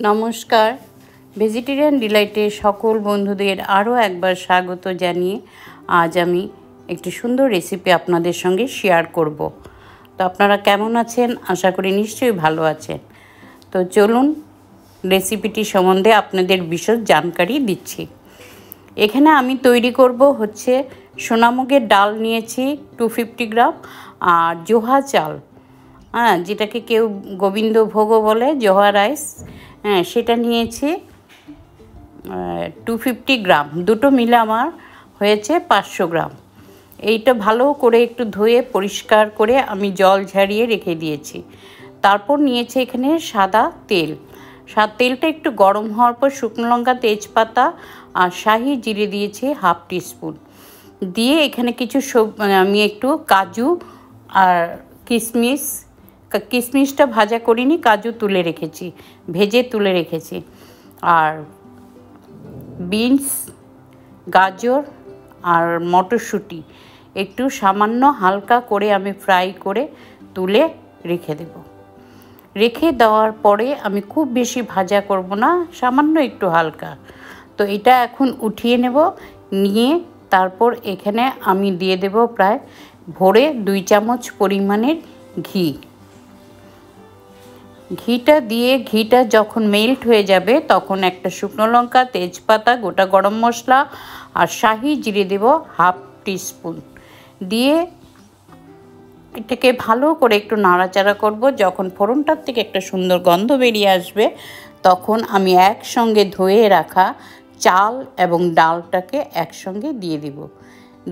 নমস্কার, ভেজিটেরিয়ান ডিলাইটে সকল বন্ধুদের আরও একবার স্বাগত জানিয়ে আজ আমি একটি সুন্দর রেসিপি আপনাদের সঙ্গে শেয়ার করব। তো আপনারা কেমন আছেন? আশা করি নিশ্চয়ই ভালো আছেন। তো চলুন রেসিপিটি সম্বন্ধে আপনাদের বিশদ জানকারি দিচ্ছি। এখানে আমি তৈরি করব হচ্ছে সোনামুগের ডাল নিয়েছি 250 গ্রাম, আর জোহা চাল, যেটাকে কেউ গোবিন্দভোগও বলে, জোহা রাইস, সেটা নিয়েছি 250 গ্রাম। দুটো মিলে আমার হয়েছে 500 গ্রাম। এইটা ভালো করে একটু ধুয়ে পরিষ্কার করে আমি জল ঝারিয়ে রেখে দিয়েছি। তারপর নিয়েছি এখানে সাদা তেল। তেলটা একটু গরম হওয়ার পর শুকনো লঙ্কা, তেজপাতা আর শাহি জিরে দিয়েছি হাফ টিস্পুন। দিয়ে এখানে কিছু আমি একটু কাজু আর কিশমিশটা ভাজা করিনি, কাজু তুলে রেখেছি, ভেজে তুলে রেখেছি। আর বিনস, গাজর আর মটরশুঁটি একটু সামান্য হালকা করে আমি ফ্রাই করে তুলে রেখে দেব। রেখে দেওয়ার পরে আমি খুব বেশি ভাজা করব না, সামান্য একটু হালকা। তো এটা এখন উঠিয়ে নেব। নিয়ে তারপর এখানে আমি দিয়ে দেব প্রায় ভরে 2 চামচ পরিমাণের ঘিটা দিয়ে ঘিটা যখন মেল্ট হয়ে যাবে তখন একটা শুকনো লঙ্কা, তেজপাতা, গোটা গরম মশলা আর শাহি জিরে দেব হাফ টিস্পুন। দিয়ে এটাকে ভালো করে একটু নাড়াচাড়া করব। যখন ফোড়নটার থেকে একটা সুন্দর গন্ধ বেরিয়ে আসবে তখন আমি একসঙ্গে ধুয়ে রাখা চাল এবং ডালটাকে একসঙ্গে দিয়ে দিব।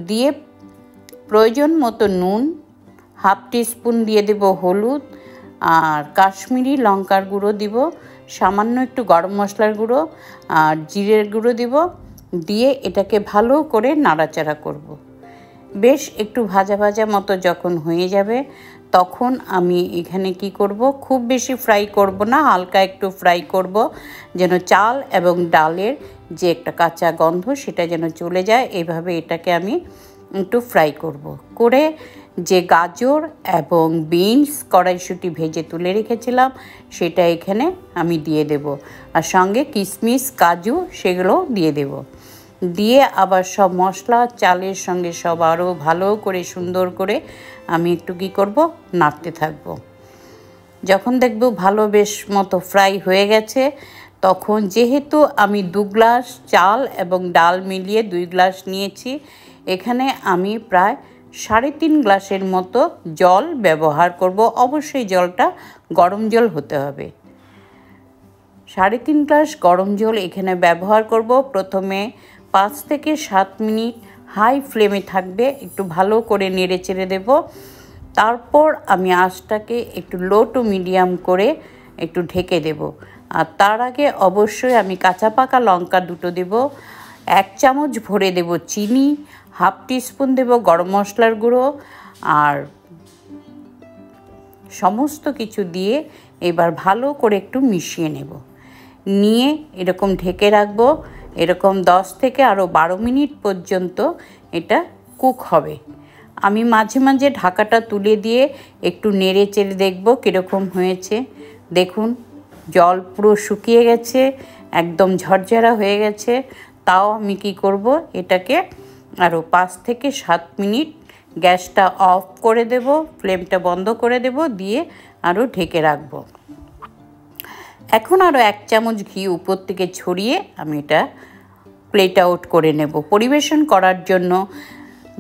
দিয়ে প্রয়োজন মতো নুন, হাফ টিস্পুন দিয়ে দেব হলুদ, আর কাশ্মীরি লঙ্কার গুঁড়ো দিব, সামান্য একটু গরম মশলার গুঁড়ো আর জিরের গুঁড়ো দিব। দিয়ে এটাকে ভালো করে নাড়াচাড়া করব। বেশ একটু ভাজা ভাজা মতো যখন হয়ে যাবে তখন আমি এখানে কি করব, খুব বেশি ফ্রাই করব না, হালকা একটু ফ্রাই করব, যেন চাল এবং ডালের যে একটা কাঁচা গন্ধ সেটা যেন চলে যায়। এইভাবে এটাকে আমি একটু ফ্রাই করে যে গাজর এবং বিনস, কড়াইশুঁটি ভেজে তুলে রেখেছিলাম সেটা এখানে আমি দিয়ে দেব। আর সঙ্গে কিশমিশ, কাজু সেগুলো দিয়ে দেব। দিয়ে আবার সব মশলা চালের সঙ্গে সব আরও ভালো করে সুন্দর করে আমি একটু কী করব, নাড়তে থাকবো। যখন দেখব ভালো বেশ মতো ফ্রাই হয়ে গেছে তখন, যেহেতু আমি 2 গ্লাস চাল এবং ডাল মিলিয়ে 2 গ্লাস নিয়েছি, এখানে আমি প্রায় 3.5 গ্লাসের মতো জল ব্যবহার করব। অবশ্যই জলটা গরম জল হতে হবে। 3.5 গ্লাস গরম জল এখানে ব্যবহার করব। প্রথমে 5 থেকে 7 মিনিট হাই ফ্লেমে থাকবে, একটু ভালো করে নেড়ে চেড়ে দেব। তারপর আমি আঁচটাকে একটু লো টু মিডিয়াম করে একটু ঢেকে দেব। আর তার আগে অবশ্যই আমি কাঁচা পাকা লঙ্কা 2টো দেব, 1 চামচ ভরে দেব চিনি, হাফ টিস্পুন দেব গরম মশলার গুঁড়ো, আর সমস্ত কিছু দিয়ে এবার ভালো করে একটু মিশিয়ে নেব। নিয়ে এরকম ঢেকে রাখবো। এরকম 10 থেকে আরও 12 মিনিট পর্যন্ত এটা কুক হবে। আমি মাঝে মাঝে ঢাকাটা তুলে দিয়ে একটু নেড়ে চেড়ে দেখব কীরকম হয়েছে। দেখুন জল পুরো শুকিয়ে গেছে, একদম ঝরঝরা হয়ে গেছে। তাও আমি কি করব, এটাকে আরও 5 থেকে 7 মিনিট গ্যাসটা অফ করে দেব, ফ্লেমটা বন্ধ করে দেব, দিয়ে আরও ঢেকে রাখব। এখন আরও 1 চামচ ঘি উপর থেকে ছড়িয়ে আমি এটা প্লেট আউট করে নেব। পরিবেশন করার জন্য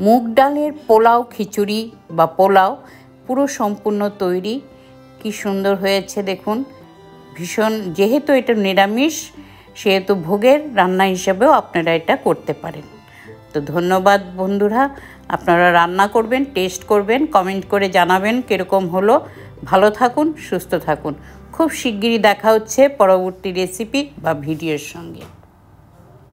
মুগ ডালের পোলাও, খিচুড়ি বা পোলাও পুরো সম্পূর্ণ তৈরি। কি সুন্দর হয়েছে দেখুন। ভীষণ, যেহেতু এটা নিরামিষ সেহেতু ভোগের রান্না হিসেবেও আপনারা এটা করতে পারেন। তো ধন্যবাদ বন্ধুরা, আপনারা রান্না করবেন, টেস্ট করবেন, কমেন্ট করে জানাবেন কীরকম হলো। ভালো থাকুন, সুস্থ থাকুন। খুব শিগগিরই দেখা হচ্ছে পরবর্তী রেসিপি বা ভিডিওর সঙ্গে।